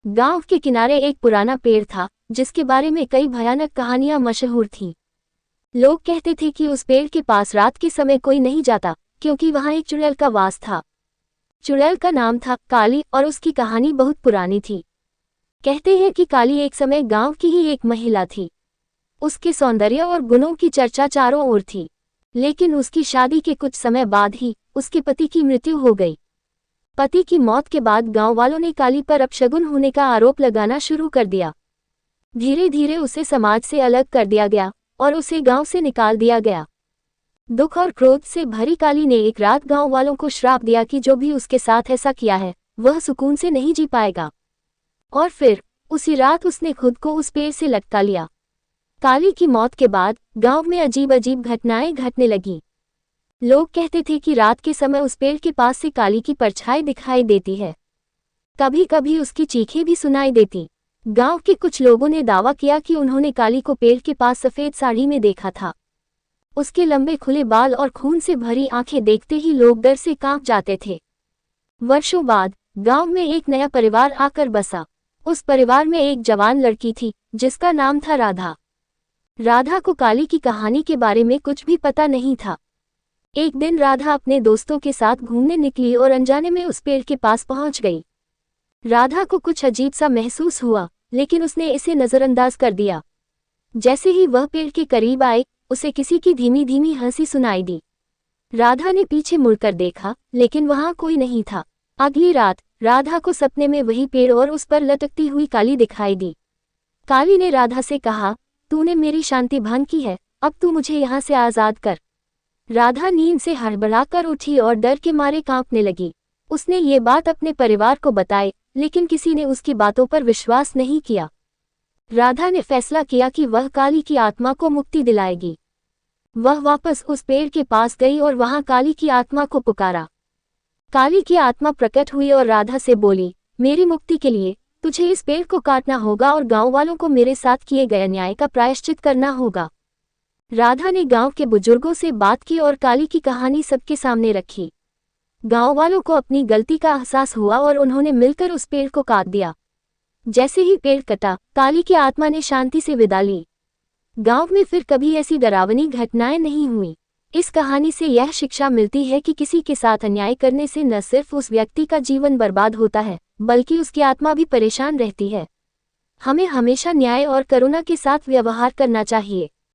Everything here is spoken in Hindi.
गांव के किनारे एक पुराना पेड़ था जिसके बारे में कई भयानक कहानियां मशहूर थीं। लोग कहते थे कि उस पेड़ के पास रात के समय कोई नहीं जाता क्योंकि वहां एक चुड़ैल का वास था। चुड़ैल का नाम था काली और उसकी कहानी बहुत पुरानी थी। कहते हैं कि काली एक समय गांव की ही एक महिला थी। उसके सौंदर्य और गुणों की चर्चा चारों ओर थी, लेकिन उसकी शादी के कुछ समय बाद ही उसके पति की मृत्यु हो गई। पति की मौत के बाद गांव वालों ने काली पर अपशगुन होने का आरोप लगाना शुरू कर दिया। धीरे धीरे उसे समाज से अलग कर दिया गया और उसे गांव से निकाल दिया गया। दुख और क्रोध से भरी काली ने एक रात गांव वालों को श्राप दिया कि जो भी उसके साथ ऐसा किया है वह सुकून से नहीं जी पाएगा। और फिर उसी रात उसने खुद को उस पेड़ से लटका लिया। काली की मौत के बाद गांव में अजीब अजीब घटनाएं घटने लगीं। लोग कहते थे कि रात के समय उस पेड़ के पास से काली की परछाई दिखाई देती है। कभी कभी उसकी चीखें भी सुनाई देती। गांव के कुछ लोगों ने दावा किया कि उन्होंने काली को पेड़ के पास सफेद साड़ी में देखा था। उसके लंबे खुले बाल और खून से भरी आंखें देखते ही लोग डर से कांप जाते थे। वर्षों बाद गांव में एक नया परिवार आकर बसा। उस परिवार में एक जवान लड़की थी जिसका नाम था राधा। राधा को काली की कहानी के बारे में कुछ भी पता नहीं था। एक दिन राधा अपने दोस्तों के साथ घूमने निकली और अनजाने में उस पेड़ के पास पहुंच गई। राधा को कुछ अजीब सा महसूस हुआ, लेकिन उसने इसे नजरअंदाज कर दिया। जैसे ही वह पेड़ के करीब आई, उसे किसी की धीमी धीमी हंसी सुनाई दी। राधा ने पीछे मुड़कर देखा, लेकिन वहां कोई नहीं था। अगली रात राधा को सपने में वही पेड़ और उस पर लटकती हुई काली दिखाई दी। काली ने राधा से कहा, तूने मेरी शांति भंग की है, अब तू मुझे यहाँ से आजाद कर। राधा नींद से हड़बड़ाकर उठी और डर के मारे कांपने लगी। उसने ये बात अपने परिवार को बताई, लेकिन किसी ने उसकी बातों पर विश्वास नहीं किया। राधा ने फैसला किया कि वह काली की आत्मा को मुक्ति दिलाएगी। वह वापस उस पेड़ के पास गई और वहां काली की आत्मा को पुकारा। काली की आत्मा प्रकट हुई और राधा से बोली, मेरी मुक्ति के लिए तुझे इस पेड़ को काटना होगा और गांव वालों को मेरे साथ किए गए अन्याय का प्रायश्चित करना होगा। राधा ने गांव के बुजुर्गों से बात की और काली की कहानी सबके सामने रखी। गांव वालों को अपनी गलती का एहसास हुआ और उन्होंने मिलकर उस पेड़ को काट दिया। जैसे ही पेड़ कटा, काली की आत्मा ने शांति से विदा ली। गांव में फिर कभी ऐसी डरावनी घटनाएं नहीं हुई। इस कहानी से यह शिक्षा मिलती है कि किसी के साथ अन्याय करने से न सिर्फ उस व्यक्ति का जीवन बर्बाद होता है, बल्कि उसकी आत्मा भी परेशान रहती है। हमें हमेशा न्याय और करुणा के साथ व्यवहार करना चाहिए।